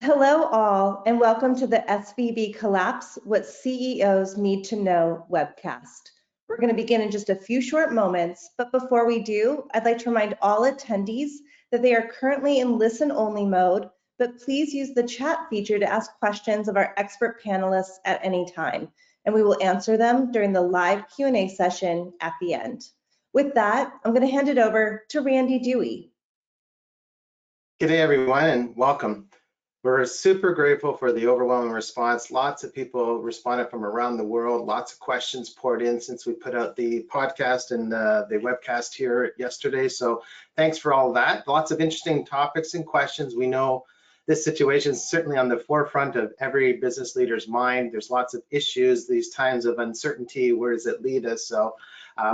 Hello all, and welcome to the SVB Collapse, What CEOs Need to Know webcast. We're going to begin in just a few short moments, but before we do, I'd like to remind all attendees that they are currently in listen-only mode, but please use the chat feature to ask questions of our expert panelists at any time, and we will answer them during the live Q&A session at the end. With that, I'm going to hand it over to Randy Dewey. Good day, everyone, and welcome. We're super grateful for the overwhelming response. Lots of people responded from around the world. Lots of questions poured in since we put out the podcast and the webcast here yesterday. So thanks for all that. Lots of interesting topics and questions. We know this situation is certainly on the forefront of every business leader's mind. There's lots of issues, these times of uncertainty. Where does it lead us? So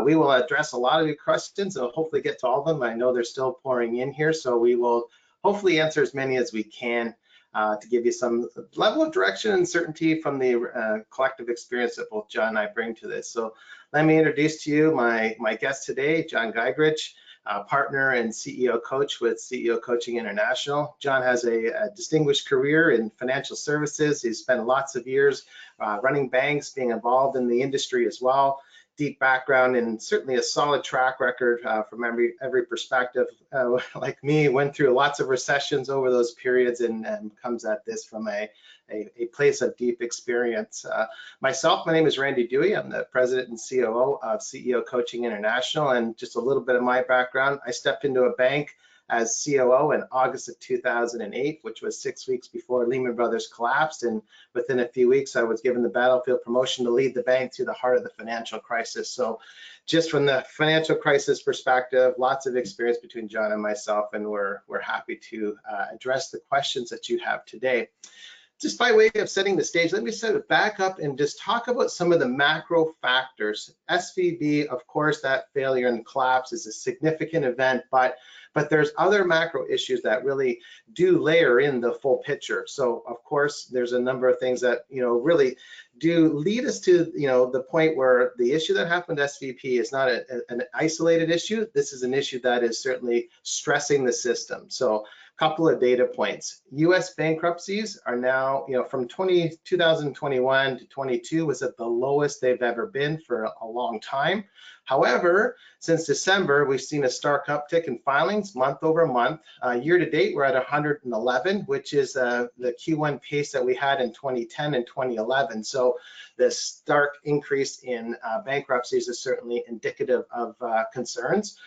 we will address a lot of your questions and hopefully get to all of them. I know they're still pouring in here, so we will hopefully answer as many as we can. To give you some level of direction and certainty from the collective experience that both John and I bring to this. So let me introduce to you my guest today, John Geigrich, partner and CEO coach with CEO Coaching International. John has a distinguished career in financial services. He's spent lots of years running banks, being involved in the industry as well. Deep background and certainly a solid track record from every perspective. Like me, went through lots of recessions over those periods and comes at this from a place of deep experience. Myself, my name is Randy Dewey. I'm the president and COO of CEO Coaching International, and just a little bit of my background. I stepped into a bank as COO in August of 2008, which was 6 weeks before Lehman Brothers collapsed. And within a few weeks, I was given the battlefield promotion to lead the bank through the heart of the financial crisis. So just from the financial crisis perspective, lots of experience between John and myself, and we're happy to address the questions that you have today. Just by way of setting the stage, let me set it back up and just talk about some of the macro factors. SVB, of course, that failure and collapse is a significant event, but there's other macro issues that really do layer in the full picture. So of course, there's a number of things that really do lead us to the point where the issue that happened at SVB is not an isolated issue. This is an issue that is certainly stressing the system. So couple of data points. US bankruptcies are now, from 2021 to 22 was at the lowest they've ever been for a long time. However, since December, we've seen a stark uptick in filings month over month. Year to date, we're at 111, which is the Q1 pace that we had in 2010 and 2011. So the stark increase in bankruptcies is certainly indicative of concerns.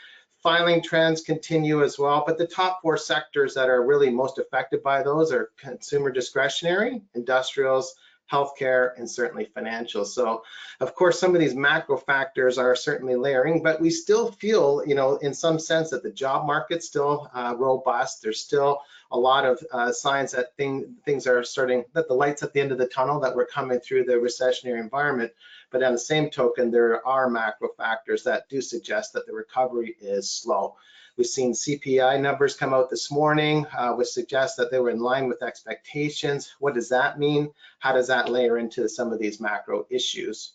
Filing trends continue as well, but the top four sectors that are really most affected by those are consumer discretionary, industrials, healthcare, and certainly financial. So of course, some of these macro factors are certainly layering, but we still feel, in some sense that the job market's still robust. There's still a lot of signs that things are starting, that the light's at the end of the tunnel, that we're coming through the recessionary environment. But on the same token, there are macro factors that do suggest that the recovery is slow. We've seen CPI numbers come out this morning, which suggests that they were in line with expectations. What does that mean? How does that layer into some of these macro issues?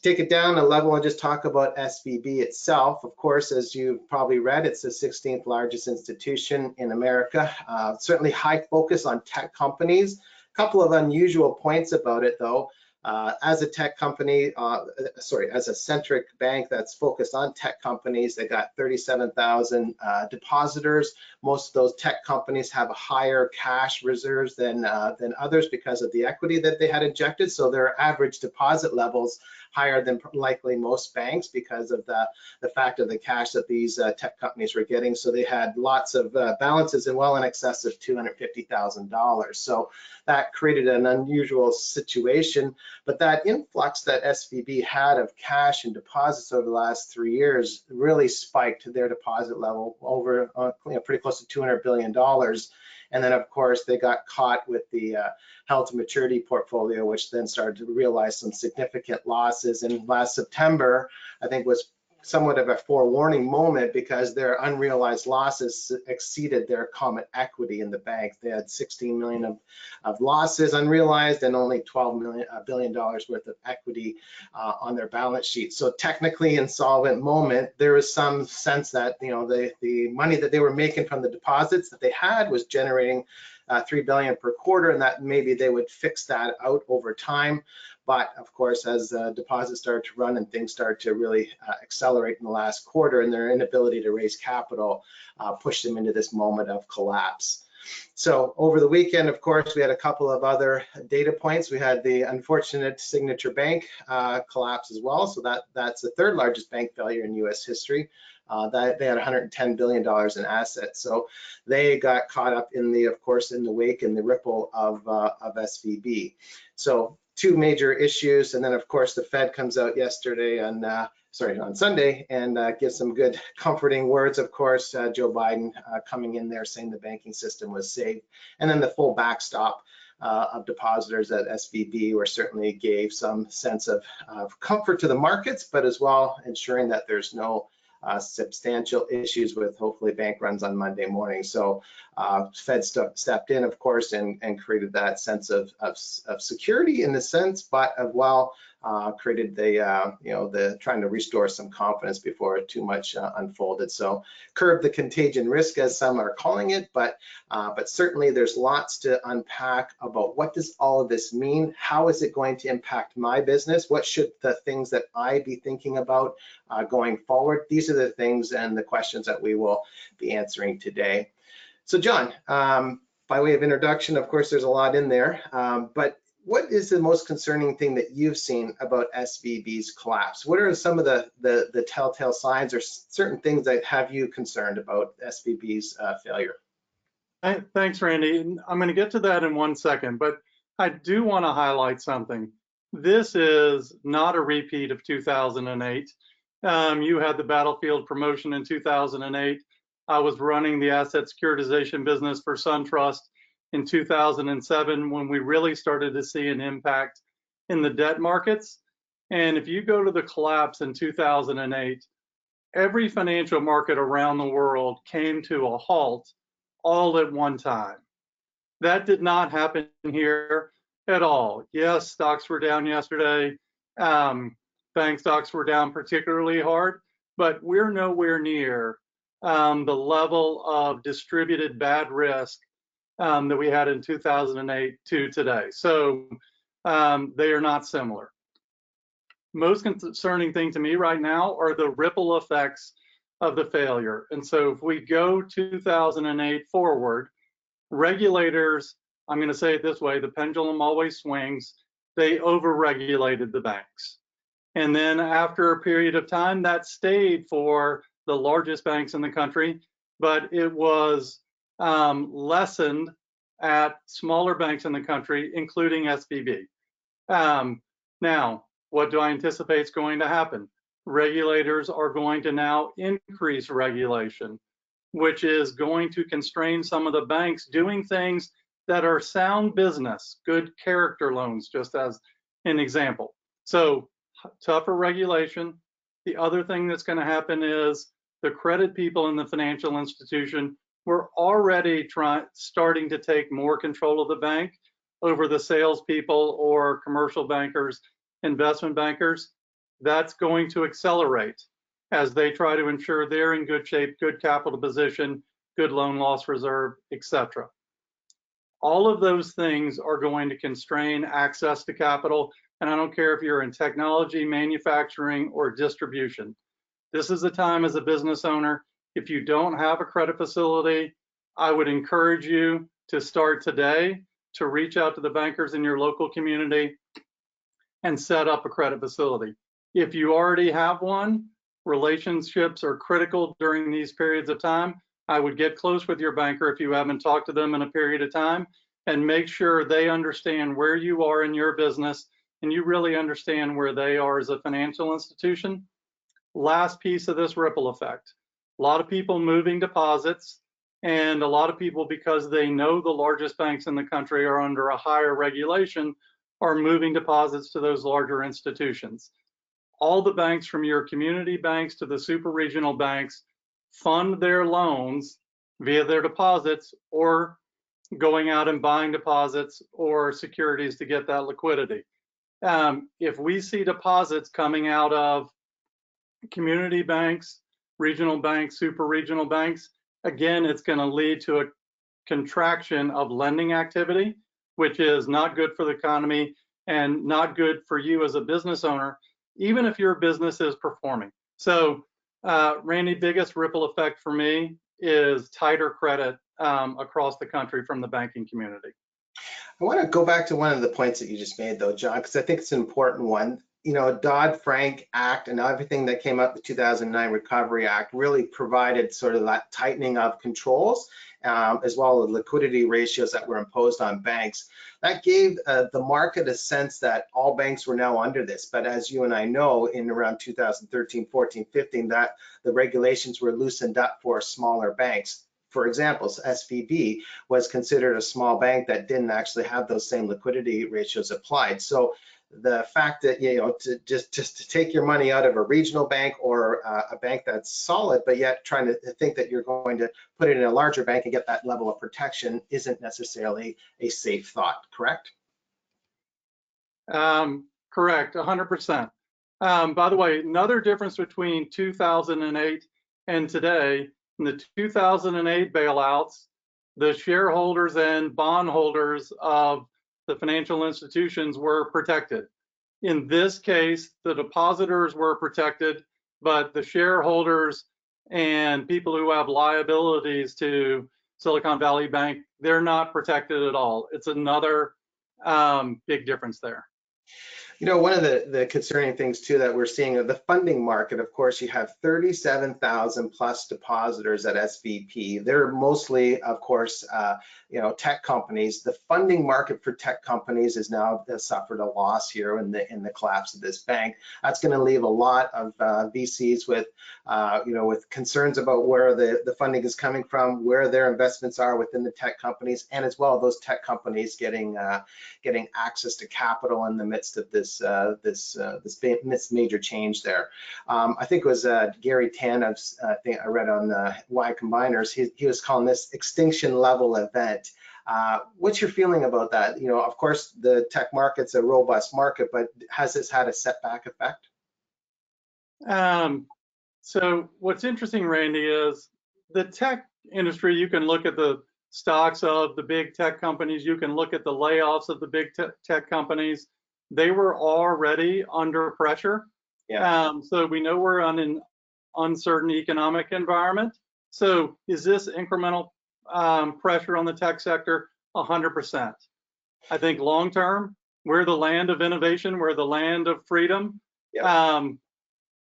Take it down a level and just talk about SVB itself. Of course, as you've probably read, it's the 16th largest institution in America. Certainly high focus on tech companies. A couple of unusual points about it though. As a tech company, as a centric bank that's focused on tech companies, they got 37,000 depositors. Most of those tech companies have a higher cash reserves than others because of the equity that they had injected. So their average deposit levels higher than likely most banks because of the fact of the cash that these tech companies were getting. So they had lots of balances and well in excess of $250,000. So that created an unusual situation. But that influx that SVB had of cash and deposits over the last 3 years really spiked their deposit level over pretty close to $200 billion. And then, of course, they got caught with the held to maturity portfolio, which then started to realize some significant losses. And last September, I think was somewhat of a forewarning moment because their unrealized losses exceeded their common equity in the bank. They had 16 million of losses unrealized and only $12 billion worth of equity on their balance sheet. So technically insolvent moment, there was some sense that, you know, the money that they were making from the deposits that they had was generating $3 billion per quarter, and that maybe they would fix that out over time. But of course, as deposits started to run and things started to really accelerate in the last quarter, and their inability to raise capital pushed them into this moment of collapse. So over the weekend, of course, we had a couple of other data points. We had the unfortunate Signature Bank collapse as well. So that's the third largest bank failure in U.S. history. That they had $110 billion in assets. So they got caught up in the, of course, in the wake and the ripple of SVB. So two major issues. And then, of course, the Fed comes out yesterday on Sunday and gives some good comforting words. Of course, Joe Biden coming in there saying the banking system was safe. And then the full backstop of depositors at SVB were certainly gave some sense of comfort to the markets, but as well ensuring that there's no substantial issues with hopefully bank runs on Monday morning. So Fed stepped in, of course, and created that sense of security in the sense, but as well created the trying to restore some confidence before too much unfolded. So curb the contagion risk, as some are calling it, but certainly there's lots to unpack about what does all of this mean? How is it going to impact my business? What should the things that I be thinking about going forward? These are the things and the questions that we will be answering today. So John, by way of introduction, of course, there's a lot in there, but what is the most concerning thing that you've seen about SVB's collapse? What are some of the telltale signs or certain things that have you concerned about SVB's failure? Thanks, Randy. I'm going to get to that in 1 second, but I do want to highlight something. This is not a repeat of 2008. You had the battlefield promotion in 2008. I was running the asset securitization business for SunTrust in 2007 when we really started to see an impact in the debt markets. And if you go to the collapse in 2008, every financial market around the world came to a halt all at one time. That did not happen here at all. Yes, stocks were down yesterday. Bank stocks were down particularly hard, but we're nowhere near the level of distributed bad risk that we had in 2008 to today. So they are not similar. Most concerning thing to me right now are the ripple effects of the failure. And so if we go 2008 forward, regulators, I'm going to say it this way, the pendulum always swings, they overregulated the banks. And then after a period of time, that stayed for the largest banks in the country, but it was lessened at smaller banks in the country, including SVB. Now, what do I anticipate is going to happen? Regulators are going to now increase regulation, which is going to constrain some of the banks doing things that are sound business, good character loans, just as an example. So tougher regulation. The other thing that's going to happen is the credit people in the financial institution were already starting to take more control of the bank over the salespeople or commercial bankers, investment bankers. That's going to accelerate as they try to ensure they're in good shape, good capital position, good loan loss reserve, etc. All of those things are going to constrain access to capital, and I don't care if you're in technology, manufacturing, or distribution. This is the time as a business owner. If you don't have a credit facility, I would encourage you to start today to reach out to the bankers in your local community and set up a credit facility. If you already have one, relationships are critical during these periods of time. I would get close with your banker if you haven't talked to them in a period of time and make sure they understand where you are in your business and you really understand where they are as a financial institution. Last piece of this ripple effect. A lot of people moving deposits, and a lot of people, because they know the largest banks in the country are under a higher regulation, are moving deposits to those larger institutions. all the banks from your community banks to the super regional banks fund their loans via their deposits or going out and buying deposits or securities to get that liquidity. If we see deposits coming out of community banks, regional banks, super regional banks, again, it's going to lead to a contraction of lending activity, which is not good for the economy and not good for you as a business owner, even if your business is performing. So, Randy, biggest ripple effect for me is tighter credit across the country from the banking community. I want to go back to one of the points that you just made, though, John, because I think it's an important one. You know, DoddFrank Act and everything that came up, the 2009 Recovery Act, really provided sort of that tightening of controls, as well as liquidity ratios that were imposed on banks. That gave the market a sense that all banks were now under this. But as you and I know, in around 2013, 14, 15, that the regulations were loosened up for smaller banks. For example, SVB was considered a small bank that didn't actually have those same liquidity ratios applied. So the fact that, you know, just to take your money out of a regional bank or a bank that's solid, but yet trying to think that you're going to put it in a larger bank and get that level of protection isn't necessarily a safe thought, correct? Correct, 100%. By the way, another difference between 2008 and today, in the 2008 bailouts, the shareholders and bondholders of the financial institutions were protected. In this case, the depositors were protected, but the shareholders and people who have liabilities to Silicon Valley Bank, they're not protected at all. It's another big difference there. You know, one of the concerning things too that we're seeing of the funding market, of course, you have 37,000 plus depositors at SVB. They're mostly, of course, you know, tech companies. The funding market for tech companies has now suffered a loss here in the collapse of this bank. That's going to leave a lot of VCs with, you know, with concerns about where the funding is coming from, where their investments are within the tech companies, and as well those tech companies getting access to capital in the midst of this major change there. I think it was Gary Tan, I think I read on Y Combiners, he was calling this extinction level event. What's your feeling about that? You know, of course, the tech market's a robust market, but has this had a setback effect? So what's interesting, Randy, is the tech industry, you can look at the stocks of the big tech companies, you can look at the layoffs of the big tech companies. They were already under pressure. Yeah. So we know we're on an uncertain economic environment. So is this incremental pressure on the tech sector? 100%. I think long term, we're the land of innovation, we're the land of freedom. Yeah.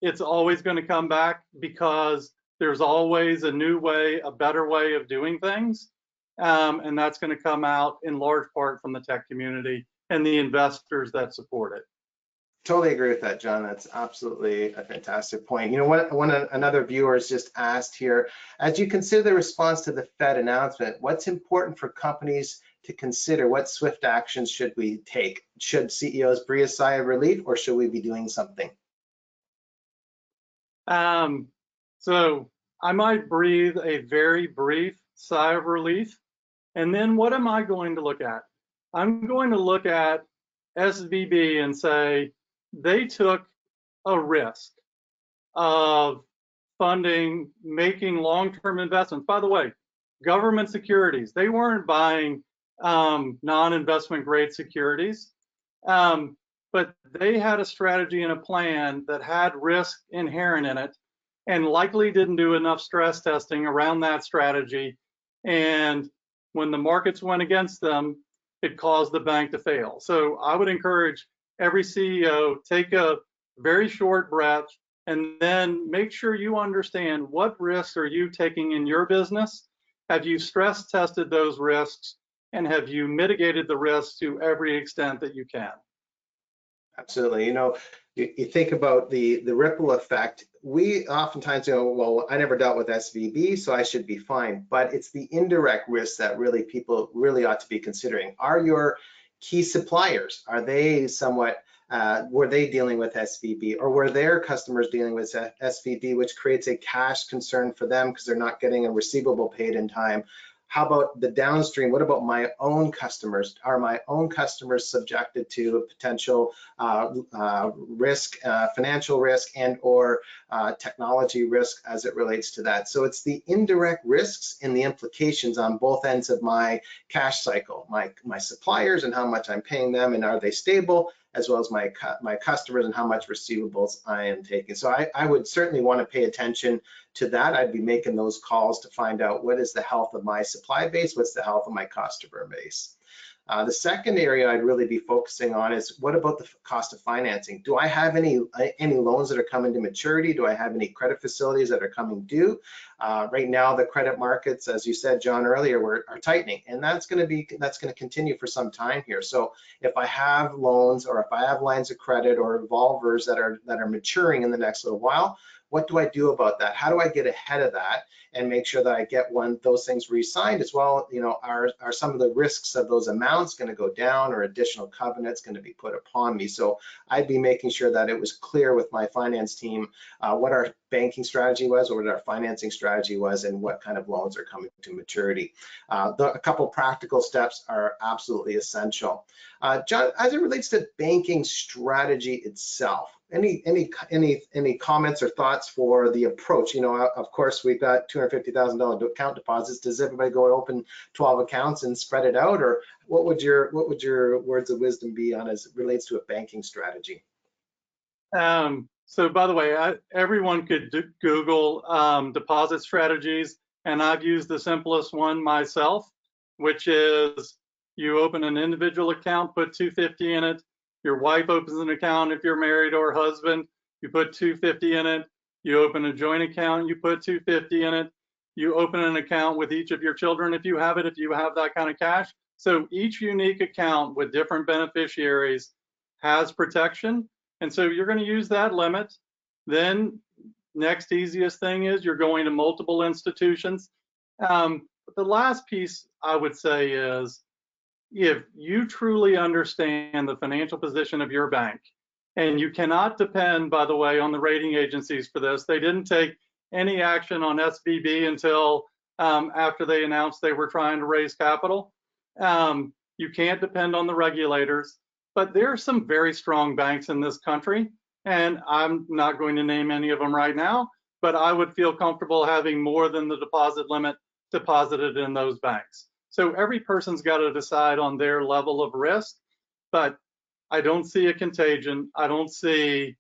It's always going to come back because there's always a new way, a better way of doing things. And that's going to come out in large part from the tech community and the investors that support it. Totally agree with that, John. That's absolutely a fantastic point. You know, another viewer has just asked here, as you consider the response to the Fed announcement, what's important for companies to consider? What swift actions should we take? Should CEOs breathe a sigh of relief, or should we be doing something? So I might breathe a very brief sigh of relief. And then what am I going to look at? I'm going to look at SVB and say they took a risk of funding, making long-term investments. By the way, government securities, they weren't buying non-investment grade securities, but they had a strategy and a plan that had risk inherent in it and likely didn't do enough stress testing around that strategy. And when the markets went against them, it caused the bank to fail. So I would encourage every CEO, take a very short breath and then make sure you understand what risks are you taking in your business. Have you stress tested those risks, and have you mitigated the risks to every extent that you can? Absolutely. You know, you think about the ripple effect. We oftentimes go, well, I never dealt with SVB, so I should be fine. But it's the indirect risks that people really ought to be considering. Are your key suppliers, are they somewhat were they dealing with SVB, or were their customers dealing with SVB, which creates a cash concern for them because they're not getting a receivable paid in time? How about the downstream? What about my own customers? Are my own customers subjected to a potential risk, financial risk, and or technology risk as it relates to that? So it's the indirect risks and the implications on both ends of my cash cycle, my suppliers and how much I'm paying them, and are they stable, as well as my customers and how much receivables I am taking. So I would certainly want to pay attention to that. I'd be making those calls to find out what is the health of my supply base, what's the health of my customer base. The second area I'd really be focusing on is, what about the cost of financing? Do I have any loans that are coming to maturity? Do I have any credit facilities that are coming due? Right now, the credit markets, as you said, John, earlier, are tightening, and that's going to continue for some time here. So if I have loans, or if I have lines of credit or revolvers that are maturing in the next little while, what do I do about that? How do I get ahead of that and make sure that I get those things re-signed as well? You know, are some of the risks of those amounts going to go down, or additional covenants going to be put upon me? So I'd be making sure that it was clear with my finance team what our banking strategy was, or what our financing strategy was, and what kind of loans are coming to maturity. A couple practical steps are absolutely essential. John, as it relates to banking strategy itself, any comments or thoughts for the approach? You know, of course, we've got $250,000 account deposits. Does everybody go and open 12 accounts and spread it out, or what would your words of wisdom be on as it relates to a banking strategy? So by the way, everyone could Google deposit strategies, and I've used the simplest one myself, which is you open an individual account, put $250 in it. Your wife opens an account if you're married, or husband, you put $250 in it. You open a joint account, you put $250 in it. You open an account with each of your children if you have it, if you have that kind of cash. So each unique account with different beneficiaries has protection. And so you're going to use that limit. Then next easiest thing is you're going to multiple institutions. But the last piece I would say is, if you truly understand the financial position of your bank, and you cannot depend, by the way, on the rating agencies for this. They didn't take any action on SVB until after they announced they were trying to raise capital. You can't depend on the regulators, but there are some very strong banks in this country, and I'm not going to name any of them right now, but I would feel comfortable having more than the deposit limit deposited in those banks. So every person's got to decide on their level of risk, but I don't see a contagion. I don't see,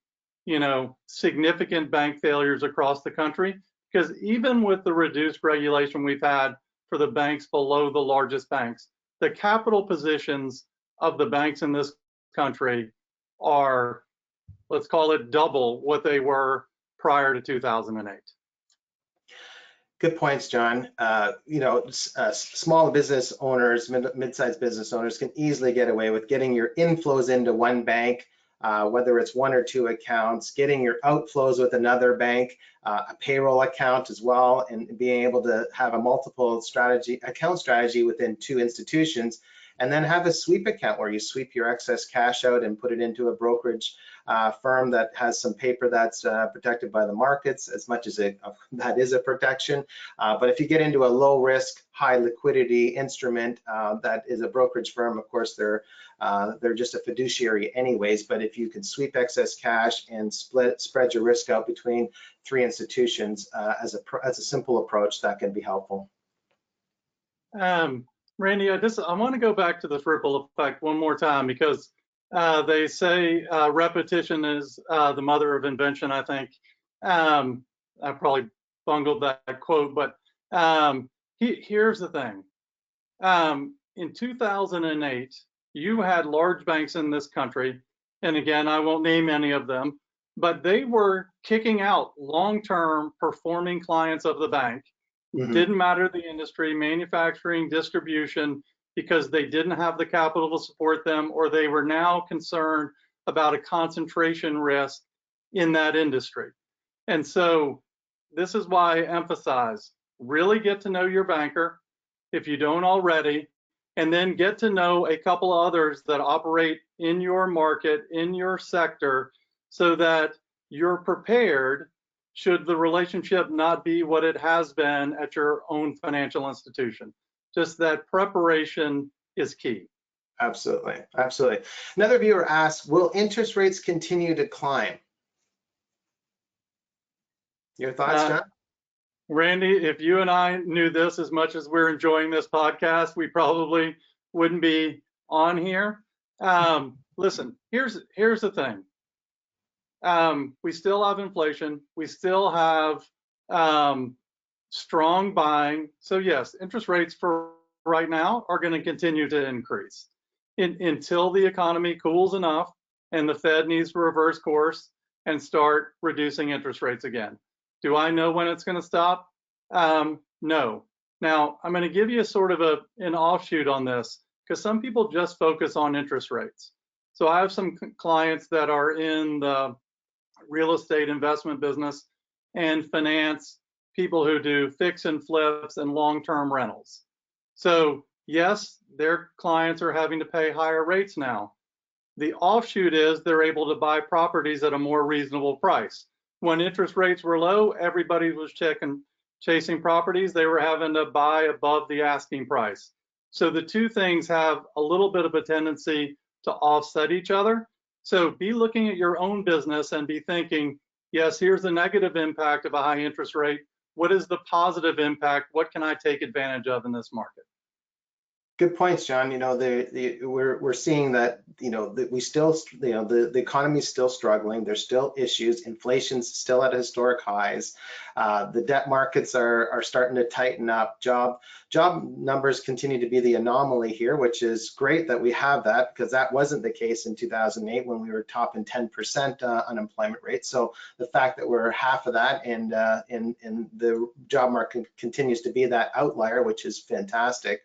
you know, significant bank failures across the country, because even with the reduced regulation we've had for the banks below the largest banks, the capital positions of the banks in this country are, let's call it, double what they were prior to 2008. Good points, John. You know, small business owners, mid-sized business owners can easily get away with getting your inflows into one bank, whether it's one or two accounts, getting your outflows with another bank, a payroll account as well, and being able to have a multiple account strategy within two institutions, and then have a sweep account where you sweep your excess cash out and put it into a brokerage firm that has some paper that's protected by the markets, as much as that is a protection. But if you get into a low risk, high liquidity instrument that is a brokerage firm, of course, they're just a fiduciary anyways. But if you can sweep excess cash and spread your risk out between three institutions as a simple approach, that can be helpful. Randy, I want to go back to this ripple effect one more time, because they say repetition is the mother of invention, I think. I probably bungled that quote, but here's the thing. In 2008, you had large banks in this country, and again, I won't name any of them, but they were kicking out long-term performing clients of the bank. Didn't matter the industry, manufacturing, distribution, because they didn't have the capital to support them, or they were now concerned about a concentration risk in that industry. And so this is why I emphasize, really get to know your banker. If you don't already, and then get to know a couple others that operate in your market, in your sector, so that you're prepared should the relationship not be what it has been at your own financial institution. Just that preparation is key. Absolutely, absolutely. Another viewer asks, will interest rates continue to climb? Your thoughts, John? Randy, if you and I knew this as much as we're enjoying this podcast, we probably wouldn't be on here. Listen, here's the thing. We still have inflation. We still have strong buying. So yes, interest rates for right now are going to continue to increase until the economy cools enough and the Fed needs to reverse course and start reducing interest rates again. Do I know when it's going to stop? No. Now, I'm going to give you a sort of an offshoot on this, because some people just focus on interest rates. So I have some clients that are in the real estate investment business and finance people who do fix and flips and long-term rentals. So yes, their clients are having to pay higher rates now. The offshoot is they're able to buy properties at a more reasonable price. When interest rates were low, everybody was chasing properties. They were having to buy above the asking price. So the two things have a little bit of a tendency to offset each other. So be looking at your own business and be thinking, yes, here's the negative impact of a high interest rate. What is the positive impact? What can I take advantage of in this market? Good points, John. You know, we're seeing that, you know, that we still, you know, the economy is still struggling. There's still issues. Inflation's still at historic highs. The debt markets are starting to tighten up. Job numbers continue to be the anomaly here, which is great that we have that, because that wasn't the case in 2008 when we were topping 10% unemployment rate. So the fact that we're half of that and the job market continues to be that outlier, which is fantastic.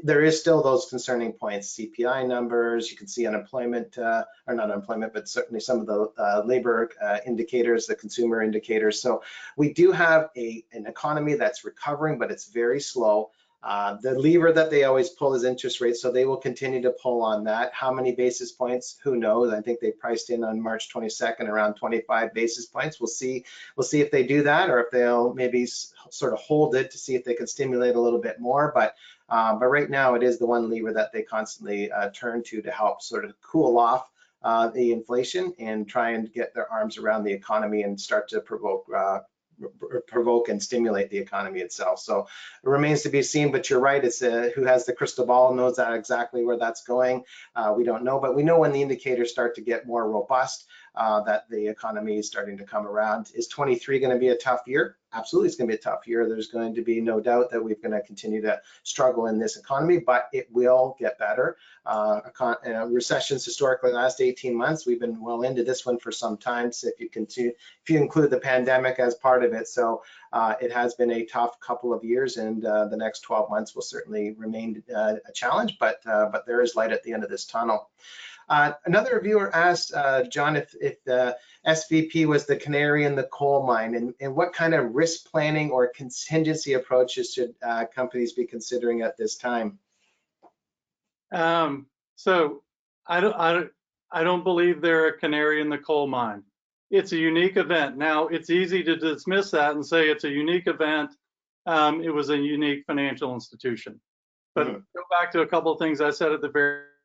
There is still those concerning points, CPI numbers, you can see unemployment, or not unemployment, but certainly some of the labor indicators, the consumer indicators. So we do have an economy that's recovering, but it's very slow. The lever that they always pull is interest rates, so they will continue to pull on that. How many basis points? Who knows? I think they priced in on March 22nd around 25 basis points. We'll see if they do that, or if they'll maybe sort of hold it to see if they can stimulate a little bit more. But right now, it is the one lever that they constantly turn to help sort of cool off the inflation and try and get their arms around the economy and start to provoke and stimulate the economy itself. So it remains to be seen, but you're right. It's who has the crystal ball knows that exactly where that's going. We don't know, but we know when the indicators start to get more robust, that the economy is starting to come around. Is 23 going to be a tough year? Absolutely, it's going to be a tough year. There's going to be no doubt that we're going to continue to struggle in this economy, but it will get better. Recessions historically last 18 months. We've been well into this one for some time. So if you include the pandemic as part of it, so it has been a tough couple of years, and the next 12 months will certainly remain a challenge. But there is light at the end of this tunnel. Another viewer asked, John, if the SVP was the canary in the coal mine, and what kind of risk planning or contingency approaches should companies be considering at this time? So I don't believe they're a canary in the coal mine. It's a unique event. Now, it's easy to dismiss that and say it's a unique event. It was a unique financial institution. But go back to a couple of things I said at the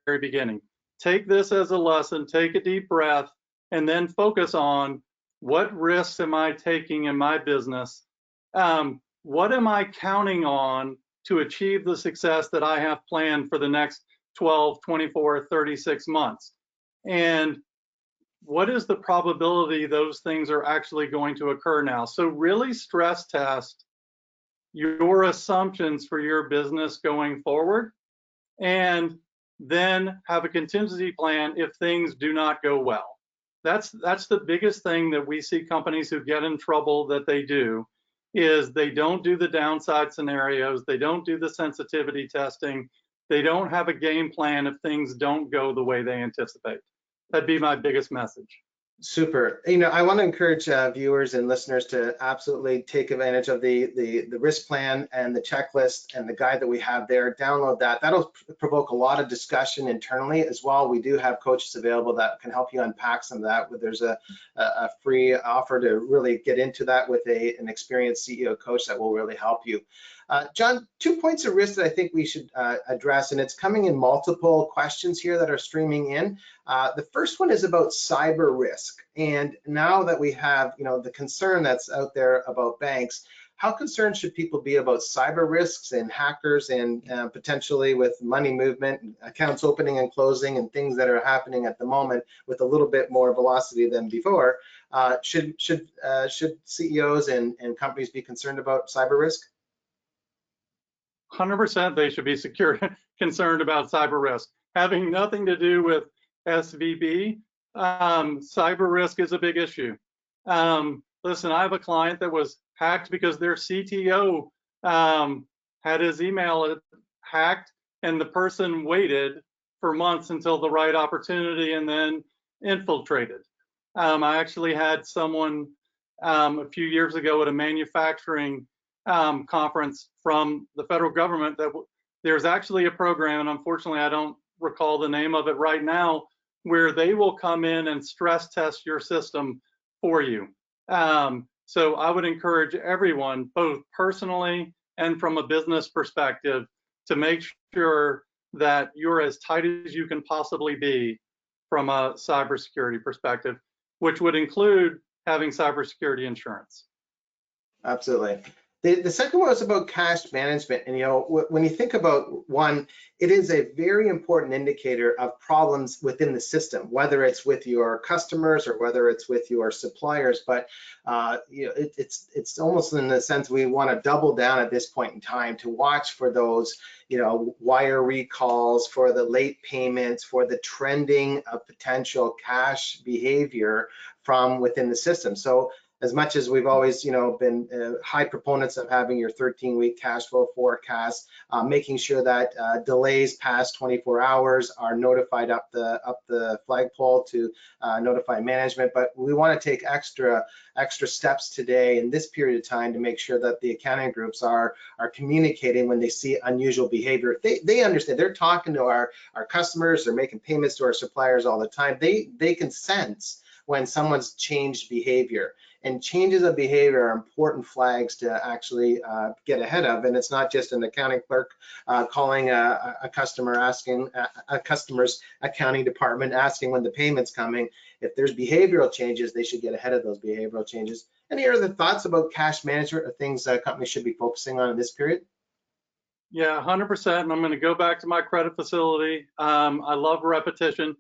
very beginning. Take this as a lesson, take a deep breath, and then focus on what risks am I taking in my business? What am I counting on to achieve the success that I have planned for the next 12, 24, 36 months? And what is the probability those things are actually going to occur now? So really stress test your assumptions for your business going forward, and then have a contingency plan if things do not go well. That's the biggest thing that we see companies who get in trouble that they do, is they don't do the downside scenarios, they don't do the sensitivity testing, they don't have a game plan if things don't go the way they anticipate. That'd be my biggest message. Super. You know, I want to encourage viewers and listeners to absolutely take advantage of the risk plan and the checklist and the guide that we have there. Download that. That'll provoke a lot of discussion internally as well. We do have coaches available that can help you unpack some of that. There's a free offer to really get into that with an experienced CEO coach that will really help you. John, 2 points of risk that I think we should address, and it's coming in multiple questions here that are streaming in. The first one is about cyber risk. And now that we have, you know, the concern that's out there about banks, how concerned should people be about cyber risks and hackers and potentially with money movement, accounts opening and closing and things that are happening at the moment with a little bit more velocity than before? Should CEOs and companies be concerned about cyber risk? 100% they should be concerned about cyber risk. Having nothing to do with SVB, cyber risk is a big issue. Listen, I have a client that was hacked because their CTO had his email hacked, and the person waited for months until the right opportunity and then infiltrated. I actually had someone a few years ago at a manufacturing conference from the federal government that there's actually a program, and unfortunately I don't recall the name of it right now, where they will come in and stress test your system for you. So I would encourage everyone, both personally and from a business perspective, to make sure that you're as tight as you can possibly be from a cybersecurity perspective, which would include having cybersecurity insurance. Absolutely. The second one was about cash management. And, you know, when you think about one, it is a very important indicator of problems within the system, whether it's with your customers or whether it's with your suppliers. But, you know, it's almost in the sense we want to double down at this point in time to watch for those, you know, wire recalls, for the late payments, for the trending of potential cash behavior from within the system. So, as much as we've always, you know, been high proponents of having your 13-week cash flow forecast, making sure that delays past 24 hours are notified up the flagpole to notify management. But we want to take extra steps today in this period of time to make sure that the accounting groups are communicating when they see unusual behavior. They understand. They're talking to our customers. They're making payments to our suppliers all the time. They can sense when someone's changed behavior. And changes of behavior are important flags to actually get ahead of. And it's not just an accounting clerk calling a customer asking, a customer's accounting department asking when the payment's coming. If there's behavioral changes, they should get ahead of those behavioral changes. Any other thoughts about cash management or things companies should be focusing on in this period? Yeah, 100%. And I'm going to go back to my credit facility. I love repetition.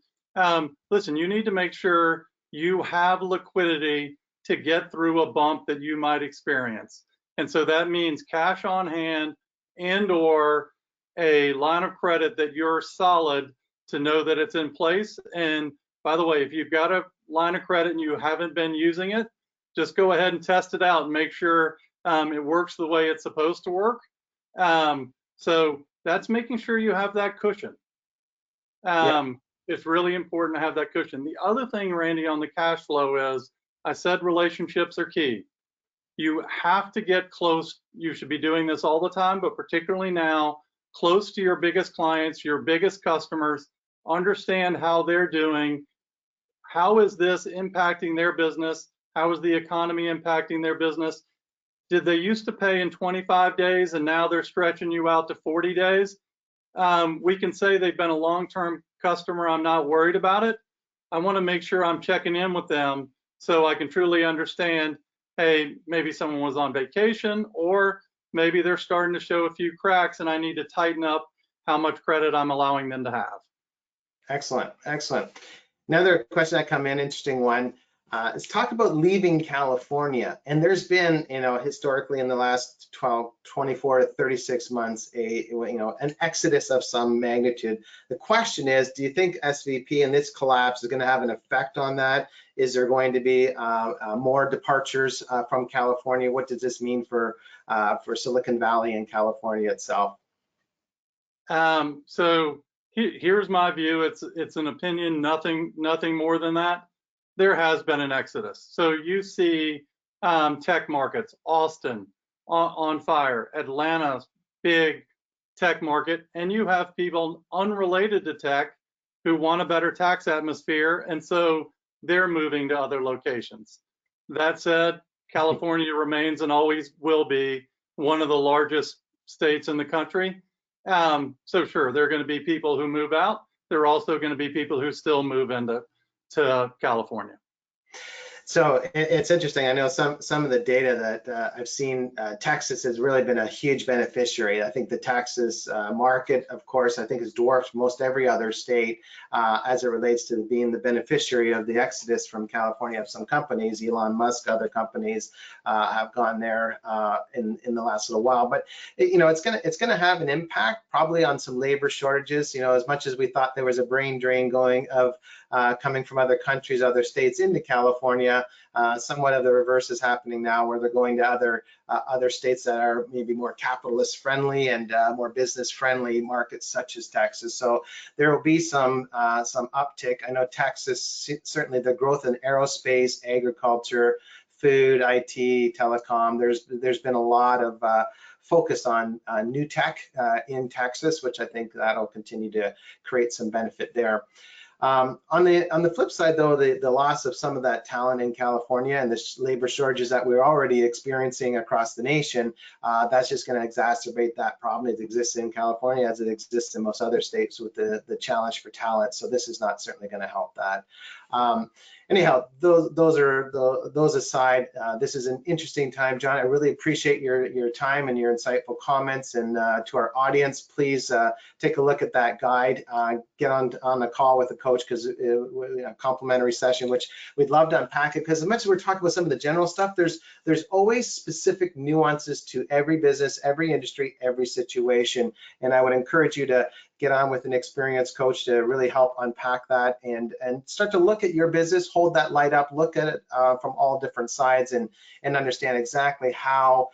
Listen, you need to make sure you have liquidity to get through a bump that you might experience. And so that means cash on hand and or a line of credit that you're solid to know that it's in place. And by the way, if you've got a line of credit and you haven't been using it, just go ahead and test it out and make sure it works the way it's supposed to work. So that's making sure you have that cushion. It's really important to have that cushion. The other thing, Randy, on the cash flow is, I said relationships are key. You have to get close. You should be doing this all the time, but particularly now, close to your biggest clients, your biggest customers, understand how they're doing. How is this impacting their business? How is the economy impacting their business? Did they used to pay in 25 days and now they're stretching you out to 40 days? We can say they've been a long-term customer. I'm not worried about it. I want to make sure I'm checking in with them so I can truly understand, hey, maybe someone was on vacation, or maybe they're starting to show a few cracks and I need to tighten up how much credit I'm allowing them to have. Excellent, excellent. Another question that come in, interesting one, is talk about leaving California. And there's been, you know, historically in the last 24 to 36 months, an exodus of some magnitude. The question is, do you think SVB and this collapse is going to have an effect on that? Is there going to be more departures from California? What does this mean for Silicon Valley and California itself? So here's my view. It's an opinion, nothing more than that. there has been an exodus. So you see tech markets, Austin on fire, Atlanta, big tech market, and you have people unrelated to tech who want a better tax atmosphere, and so they're moving to other locations. That said, California remains and always will be one of the largest states in the country. So sure, there are going to be people who move out. There are also going to be people who still move into California. So it's interesting. I know some of the data that I've seen, Texas has really been a huge beneficiary. I think the Texas market, of course, I think has dwarfed most every other state as it relates to being the beneficiary of the exodus from California of some companies. Elon Musk, other companies have gone there in the last little while. But it's gonna have an impact probably on some labor shortages. As much as we thought there was a brain drain going of coming from other countries, other states into California. Somewhat of the reverse is happening now, where they're going to other states that are maybe more capitalist friendly and more business friendly markets, such as Texas. So there will be some uptick. I know Texas, certainly the growth in aerospace, agriculture, food, IT, telecom. There's been a lot of focus on new tech in Texas, which I think that'll continue to create some benefit there. On the flip side, though, the loss of some of that talent in California and the labor shortages that we're already experiencing across the nation, that's just going to exacerbate that problem. It exists in California as it exists in most other states with the challenge for talent. So this is not certainly going to help that. Anyhow, those aside, this is an interesting time, John. I really appreciate your time and your insightful comments. And to our audience, please take a look at that guide. Get on a call with a coach, because a complimentary session, which we'd love to unpack it. Because as much as we're talking about some of the general stuff, there's always specific nuances to every business, every industry, every situation. And I would encourage you to get on with an experienced coach to really help unpack that and start to look at your business, hold that light up, look at it from all different sides, and understand exactly how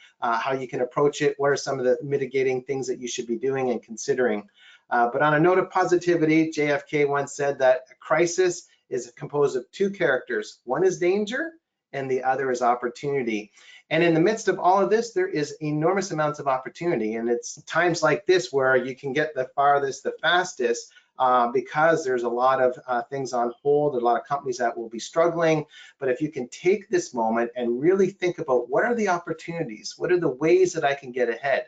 you can approach it. What are some of the mitigating things that you should be doing and considering? But on a note of positivity, JFK once said that a crisis is composed of two characters. One is danger and the other is opportunity. And in the midst of all of this, there is enormous amounts of opportunity. And it's times like this where you can get the farthest, the fastest, because there's a lot of things on hold, a lot of companies that will be struggling. But if you can take this moment and really think about what are the opportunities, what are the ways that I can get ahead?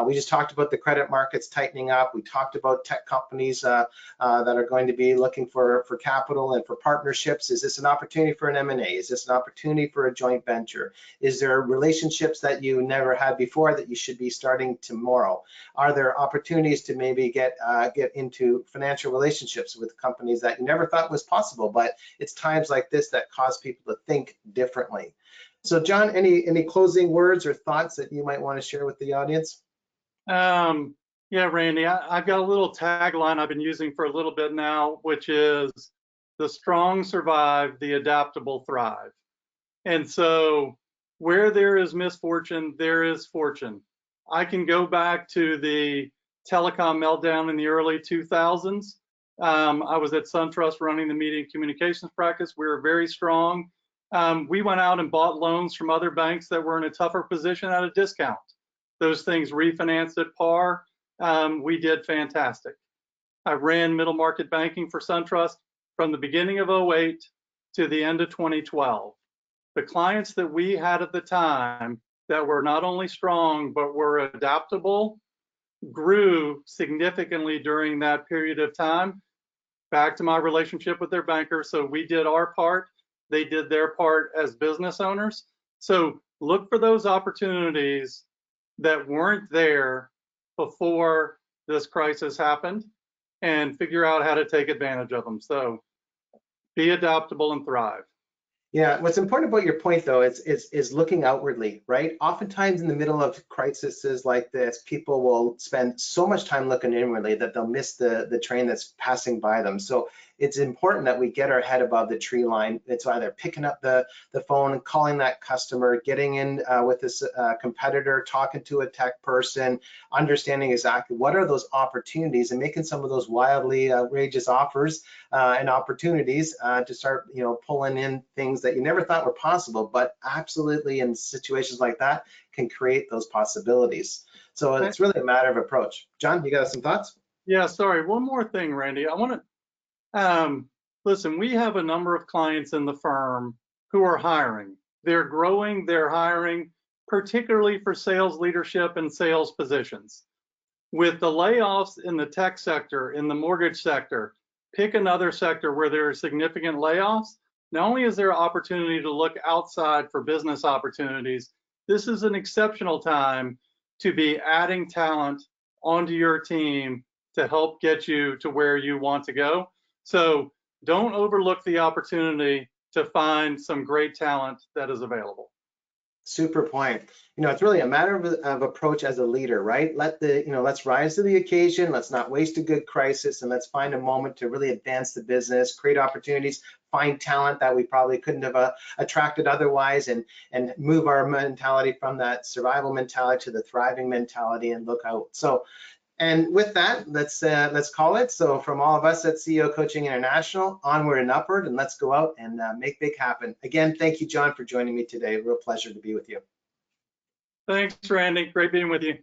We just talked about the credit markets tightening up. We talked about tech companies that are going to be looking for capital and for partnerships. Is this an opportunity for an M&A? Is this an opportunity for a joint venture? Is there relationships that you never had before that you should be starting tomorrow? Are there opportunities to maybe get into financial relationships with companies that you never thought was possible? But it's times like this that cause people to think differently. So John, any closing words or thoughts that you might want to share with the audience? Yeah, Randy, I've got a little tagline I've been using for a little bit now, which is the strong survive, the adaptable thrive. And so where there is misfortune, there is fortune. I can go back to the telecom meltdown in the early 2000s. I was at SunTrust running the media and communications practice. We were very strong. We went out and bought loans from other banks that were in a tougher position at a discount. Those things refinanced at par. We did fantastic. I ran middle market banking for SunTrust from the beginning of 08 to the end of 2012. The clients that we had at the time that were not only strong, but were adaptable, grew significantly during that period of time. Back to my relationship with their banker. So we did our part. They did their part as business owners. So look for those opportunities that weren't there before this crisis happened and figure out how to take advantage of them. So be adaptable and thrive. Yeah, what's important about your point, though, is looking outwardly, right? Oftentimes in the middle of crises like this, people will spend so much time looking inwardly that they'll miss the train that's passing by them. So it's important that we get our head above the tree line. It's either picking up the phone and calling that customer, getting in with this competitor, talking to a tech person, understanding exactly what are those opportunities and making some of those wildly outrageous offers and opportunities to start, pulling in things that you never thought were possible, but absolutely in situations like that can create those possibilities. So it's really a matter of approach. John, you got some thoughts? Yeah, sorry. One more thing, Randy. I want to listen. We have a number of clients in the firm who are hiring. They're growing. They're hiring, particularly for sales leadership and sales positions. With the layoffs in the tech sector, in the mortgage sector, pick another sector where there are significant layoffs. Not only is there opportunity to look outside for business opportunities, this is an exceptional time to be adding talent onto your team to help get you to where you want to go. So don't overlook the opportunity to find some great talent that is available. Super point. It's really a matter of approach as a leader, right? Let's rise to the occasion. Let's not waste a good crisis, and let's find a moment to really advance the business, create opportunities, find talent that we probably couldn't have attracted otherwise, and move our mentality from that survival mentality to the thriving mentality and look out. So, and with that, let's call it. So from all of us at CEO Coaching International, onward and upward, and let's go out and make big happen. Again, thank you, John, for joining me today. Real pleasure to be with you. Thanks, Randy. Great being with you.